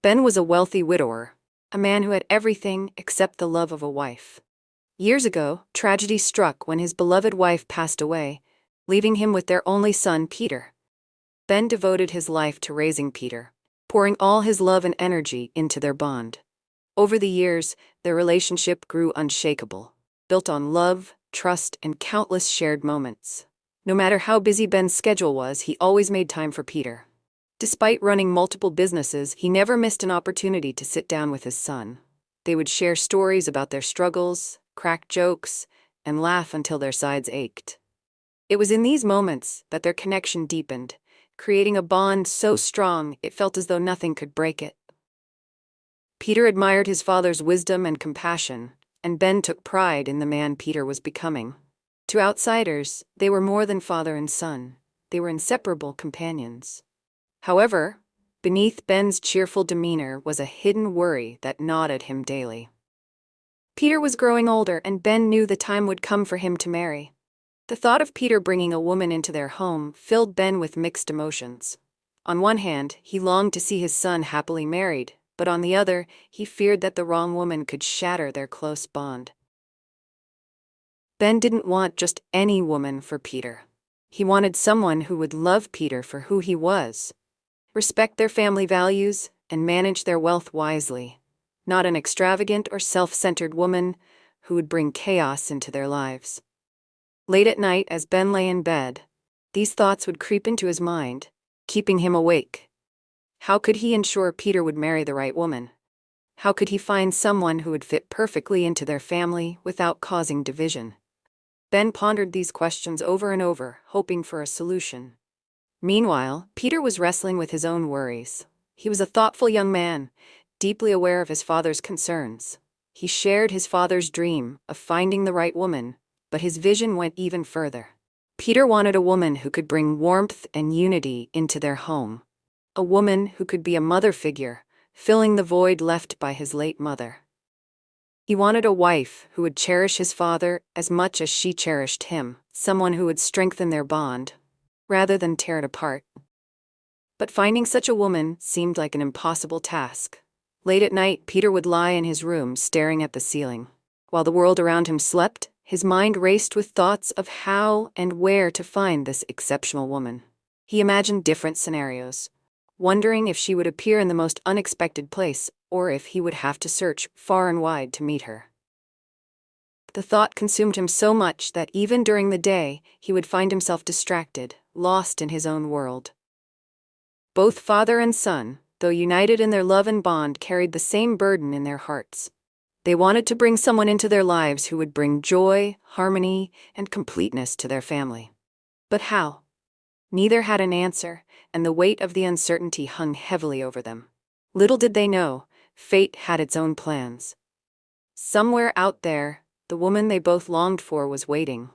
Ben was a wealthy widower, a man who had everything except the love of a wife. Years ago, tragedy struck when his beloved wife passed away, leaving him with their only son, Peter. Ben devoted his life to raising Peter, pouring all his love and energy into their bond. Over the years, their relationship grew unshakable, built on love, trust, and countless shared moments. No matter how busy Ben's schedule was, he always made time for Peter. Despite running multiple businesses, he never missed an opportunity to sit down with his son. They would share stories about their struggles, crack jokes, and laugh until their sides ached. It was in these moments that their connection deepened, creating a bond so strong it felt as though nothing could break it. Peter admired his father's wisdom and compassion, and Ben took pride in the man Peter was becoming. To outsiders, they were more than father and son. They were inseparable companions. However, beneath Ben's cheerful demeanor was a hidden worry that gnawed at him daily. Peter was growing older, and Ben knew the time would come for him to marry. The thought of Peter bringing a woman into their home filled Ben with mixed emotions. On one hand, he longed to see his son happily married, but on the other, he feared that the wrong woman could shatter their close bond. Ben didn't want just any woman for Peter. He wanted someone who would love Peter for who he was, respect their family values, and manage their wealth wisely. Not an extravagant or self-centered woman who would bring chaos into their lives. Late at night, as Ben lay in bed, these thoughts would creep into his mind, keeping him awake. How could he ensure Peter would marry the right woman? How could he find someone who would fit perfectly into their family without causing division? Ben pondered these questions over and over, hoping for a solution. Meanwhile, Peter was wrestling with his own worries. He was a thoughtful young man, deeply aware of his father's concerns. He shared his father's dream of finding the right woman, but his vision went even further. Peter wanted a woman who could bring warmth and unity into their home. A woman who could be a mother figure, filling the void left by his late mother. He wanted a wife who would cherish his father as much as she cherished him, someone who would strengthen their bond, rather than tear it apart. But finding such a woman seemed like an impossible task. Late at night, Peter would lie in his room staring at the ceiling. While the world around him slept, his mind raced with thoughts of how and where to find this exceptional woman. He imagined different scenarios, wondering if she would appear in the most unexpected place or if he would have to search far and wide to meet her. The thought consumed him so much that even during the day, he would find himself distracted, lost in his own world. Both father and son, though united in their love and bond, carried the same burden in their hearts. They wanted to bring someone into their lives who would bring joy, harmony, and completeness to their family. But how? Neither had an answer, and the weight of the uncertainty hung heavily over them. Little did they know, fate had its own plans. Somewhere out there, the woman they both longed for was waiting,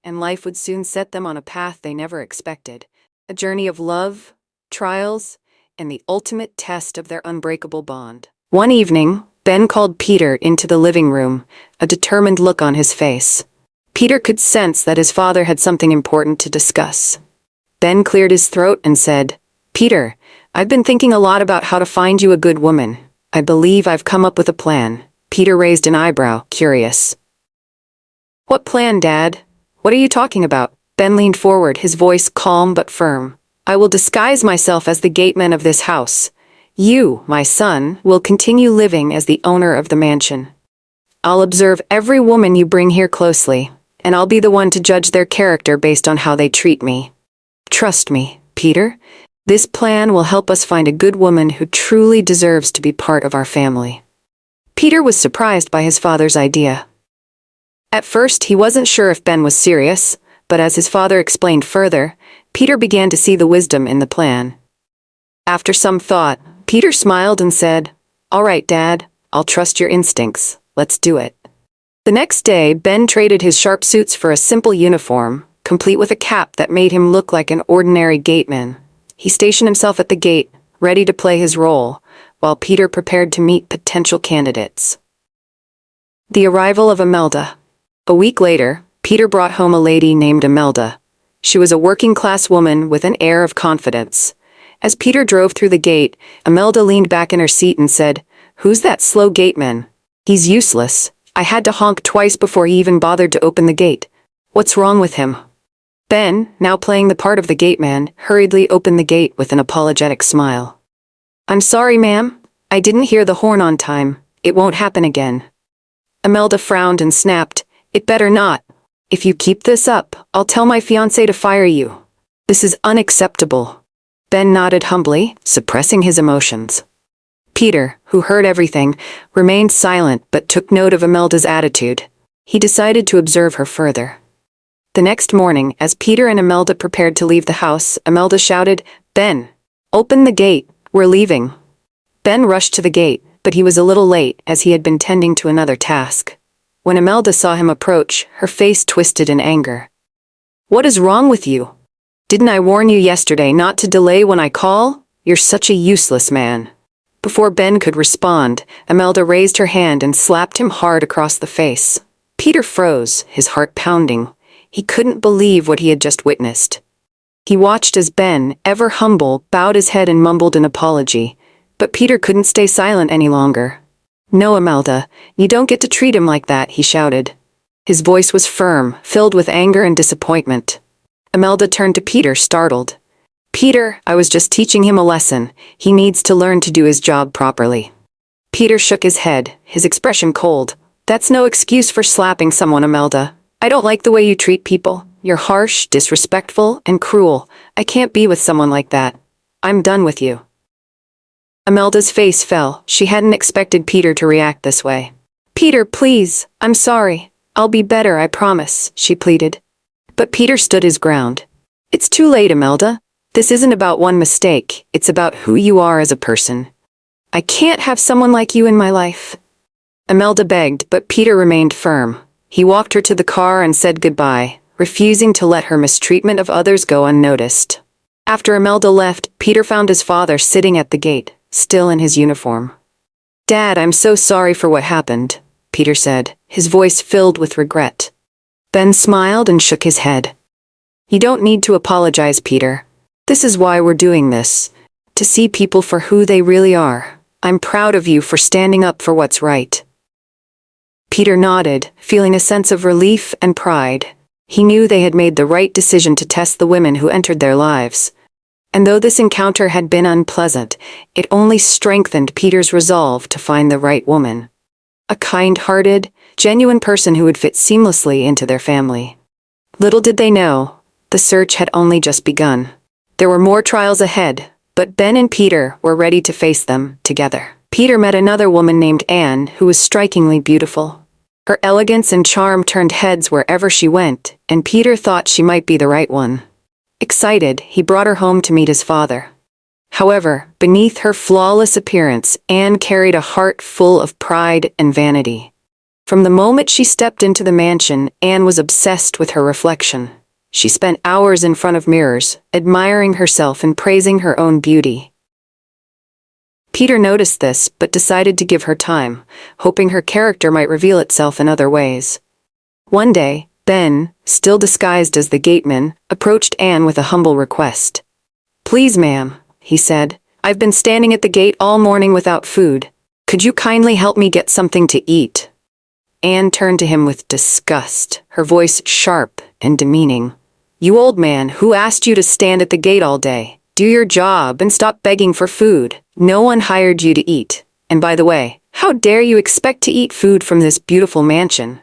and life would soon set them on a path they never expected, a journey of love, trials, and the ultimate test of their unbreakable bond. One evening, Ben called Peter into the living room, a determined look on his face. Peter could sense that his father had something important to discuss. Ben cleared his throat and said, "Peter, I've been thinking a lot about how to find you a good woman. I believe I've come up with a plan." Peter raised an eyebrow, curious. "What plan, Dad? What are you talking about?" Ben leaned forward, his voice calm but firm. "I will disguise myself as the gateman of this house. You, my son, will continue living as the owner of the mansion. I'll observe every woman you bring here closely, and I'll be the one to judge their character based on how they treat me. Trust me, Peter. This plan will help us find a good woman who truly deserves to be part of our family." Peter was surprised by his father's idea. At first, he wasn't sure if Ben was serious, but as his father explained further, Peter began to see the wisdom in the plan. After some thought, Peter smiled and said, "All right, Dad, I'll trust your instincts. Let's do it." The next day, Ben traded his sharp suits for a simple uniform, complete with a cap that made him look like an ordinary gateman. He stationed himself at the gate, ready to play his role, while Peter prepared to meet potential candidates. The arrival of Imelda. A week later, Peter brought home a lady named Imelda. She was a working-class woman with an air of confidence, As Peter drove through the gate, Imelda leaned back in her seat and said, "Who's that slow gateman? He's useless. I had to honk twice before he even bothered to open the gate. What's wrong with him?" Ben, now playing the part of the gateman, hurriedly opened the gate with an apologetic smile. "I'm sorry, ma'am. I didn't hear the horn on time. It won't happen again." Imelda frowned and snapped, "It better not. If you keep this up, I'll tell my fiancé to fire you. This is unacceptable." Ben nodded humbly, suppressing his emotions. Peter, who heard everything, remained silent but took note of Imelda's attitude. He decided to observe her further. The next morning, as Peter and Imelda prepared to leave the house, Imelda shouted, "Ben, open the gate, we're leaving." Ben rushed to the gate, but he was a little late as he had been tending to another task. When Imelda saw him approach, her face twisted in anger. "What is wrong with you? Didn't I warn you yesterday not to delay when I call? You're such a useless man." Before Ben could respond, Imelda raised her hand and slapped him hard across the face. Peter froze, his heart pounding. He couldn't believe what he had just witnessed. He watched as Ben, ever humble, bowed his head and mumbled an apology. But Peter couldn't stay silent any longer. "No, Imelda, you don't get to treat him like that," he shouted. His voice was firm, filled with anger and disappointment. Imelda turned to Peter, startled. "Peter, I was just teaching him a lesson. He needs to learn to do his job properly." Peter shook his head, his expression cold. "That's no excuse for slapping someone, Imelda. I don't like the way you treat people. You're harsh, disrespectful, and cruel. I can't be with someone like that. I'm done with you." Imelda's face fell. She hadn't expected Peter to react this way. "Peter, please, I'm sorry. I'll be better, I promise," she pleaded. But Peter stood his ground. "It's too late, Imelda. This isn't about one mistake. It's about who you are as a person. I can't have someone like you in my life." Imelda begged, but Peter remained firm. He walked her to the car and said goodbye, refusing to let her mistreatment of others go unnoticed. After Imelda left, Peter found his father sitting at the gate, still in his uniform. "Dad, I'm so sorry for what happened," Peter said, his voice filled with regret. Ben smiled and shook his head. "You don't need to apologize, Peter. This is why we're doing this. To see people for who they really are. I'm proud of you for standing up for what's right." Peter nodded, feeling a sense of relief and pride. He knew they had made the right decision to test the women who entered their lives. And though this encounter had been unpleasant, it only strengthened Peter's resolve to find the right woman. A kind-hearted, genuine person who would fit seamlessly into their family. Little did they know, the search had only just begun. There were more trials ahead, but Ben and Peter were ready to face them together. Peter met another woman named Anne who was strikingly beautiful. Her elegance and charm turned heads wherever she went, and Peter thought she might be the right one. Excited, he brought her home to meet his father. However, beneath her flawless appearance, Anne carried a heart full of pride and vanity. From the moment she stepped into the mansion, Anne was obsessed with her reflection. She spent hours in front of mirrors, admiring herself and praising her own beauty. Peter noticed this, but decided to give her time, hoping her character might reveal itself in other ways. One day, Ben, still disguised as the gateman, approached Anne with a humble request. "Please, ma'am," he said, "I've been standing at the gate all morning without food. Could you kindly help me get something to eat?" Anne turned to him with disgust, her voice sharp and demeaning. "You old man, who asked you to stand at the gate all day? Do your job and stop begging for food. No one hired you to eat. And by the way, how dare you expect to eat food from this beautiful mansion?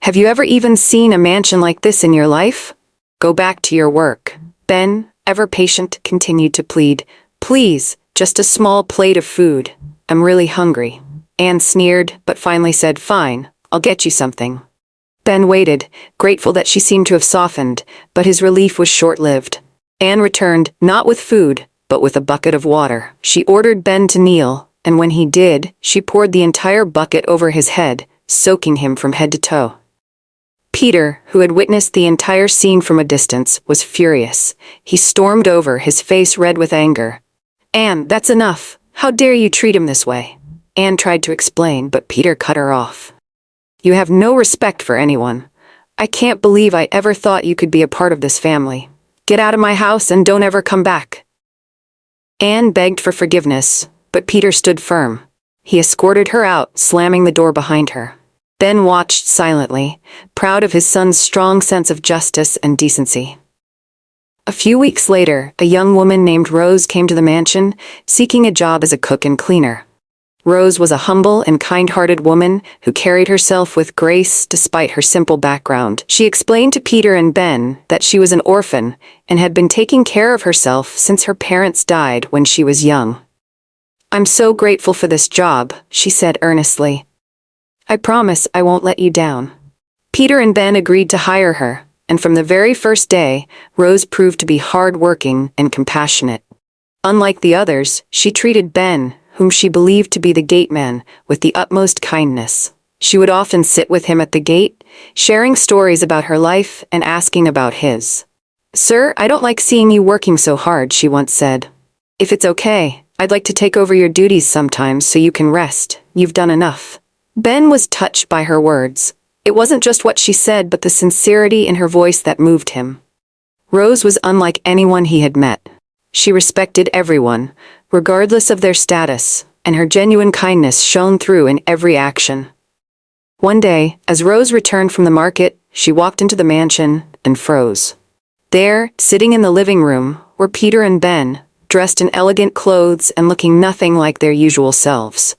Have you ever even seen a mansion like this in your life? Go back to your work." Ben, ever patient, continued to plead. "Please, just a small plate of food. I'm really hungry." Anne sneered, but finally said, "Fine, I'll get you something." Ben waited, grateful that she seemed to have softened, but his relief was short-lived. Anne returned, not with food, but with a bucket of water. She ordered Ben to kneel, and when he did, she poured the entire bucket over his head, soaking him from head to toe. Peter, who had witnessed the entire scene from a distance, was furious. He stormed over, his face red with anger. "Anne, that's enough. How dare you treat him this way?" Anne tried to explain, but Peter cut her off. "You have no respect for anyone. I can't believe I ever thought you could be a part of this family. Get out of my house and don't ever come back." Anne begged for forgiveness, but Peter stood firm. He escorted her out, slamming the door behind her. Ben watched silently, proud of his son's strong sense of justice and decency. A few weeks later, a young woman named Rose came to the mansion, seeking a job as a cook and cleaner. Rose was a humble and kind-hearted woman who carried herself with grace despite her simple background. She explained to Peter and Ben that she was an orphan and had been taking care of herself since her parents died when she was young. "I'm so grateful for this job," she said earnestly. "I promise I won't let you down." Peter and Ben agreed to hire her, and from the very first day, Rose proved to be hard-working and compassionate. Unlike the others, she treated Ben, whom she believed to be the gateman, with the utmost kindness. She would often sit with him at the gate, sharing stories about her life and asking about his. "Sir, I don't like seeing you working so hard," she once said. "If it's okay, I'd like to take over your duties sometimes so you can rest. You've done enough." Ben was touched by her words. It wasn't just what she said, but the sincerity in her voice that moved him. Rose was unlike anyone he had met. She respected everyone, regardless of their status, and her genuine kindness shone through in every action. One day, as Rose returned from the market, she walked into the mansion and froze. There, sitting in the living room, were Peter and Ben, dressed in elegant clothes and looking nothing like their usual selves.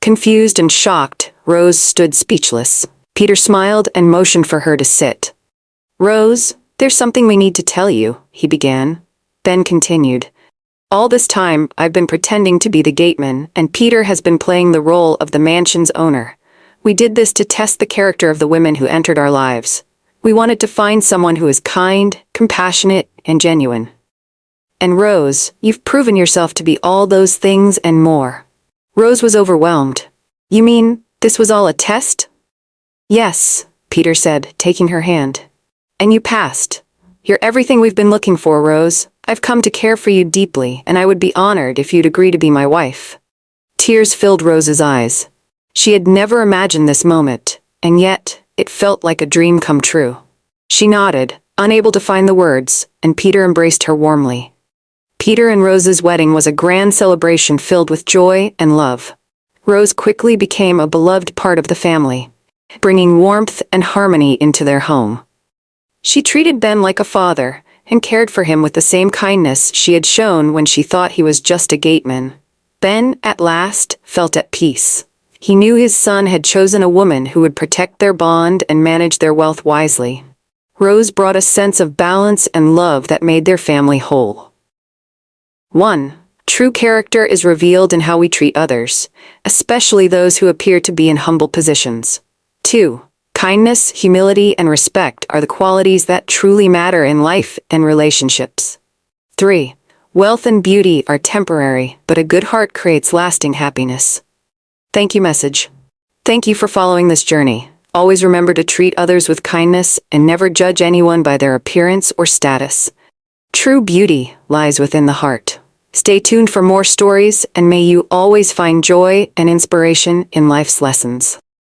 Confused and shocked, Rose stood speechless. Peter smiled and motioned for her to sit. "Rose, there's something we need to tell you," he began. Ben continued. "All this time, I've been pretending to be the gateman, and Peter has been playing the role of the mansion's owner. We did this to test the character of the women who entered our lives. We wanted to find someone who is kind, compassionate, and genuine. And Rose, you've proven yourself to be all those things and more." Rose was overwhelmed. "You mean, this was all a test?" "Yes," Peter said, taking her hand. "And you passed. You're everything we've been looking for, Rose. I've come to care for you deeply, and I would be honored if you'd agree to be my wife." Tears filled Rose's eyes. She had never imagined this moment, and yet, it felt like a dream come true. She nodded, unable to find the words, and Peter embraced her warmly. Peter and Rose's wedding was a grand celebration filled with joy and love. Rose quickly became a beloved part of the family, bringing warmth and harmony into their home. She treated Ben like a father, and cared for him with the same kindness she had shown when she thought he was just a gateman. Ben, at last, felt at peace. He knew his son had chosen a woman who would protect their bond and manage their wealth wisely. Rose brought a sense of balance and love that made their family whole. 1. True character is revealed in how we treat others, especially those who appear to be in humble positions. 2. Kindness, humility, and respect are the qualities that truly matter in life and relationships. 3. Wealth and beauty are temporary, but a good heart creates lasting happiness. Thank you message. Thank you for following this journey. Always remember to treat others with kindness and never judge anyone by their appearance or status. True beauty lies within the heart. Stay tuned for more stories, and may you always find joy and inspiration in life's lessons.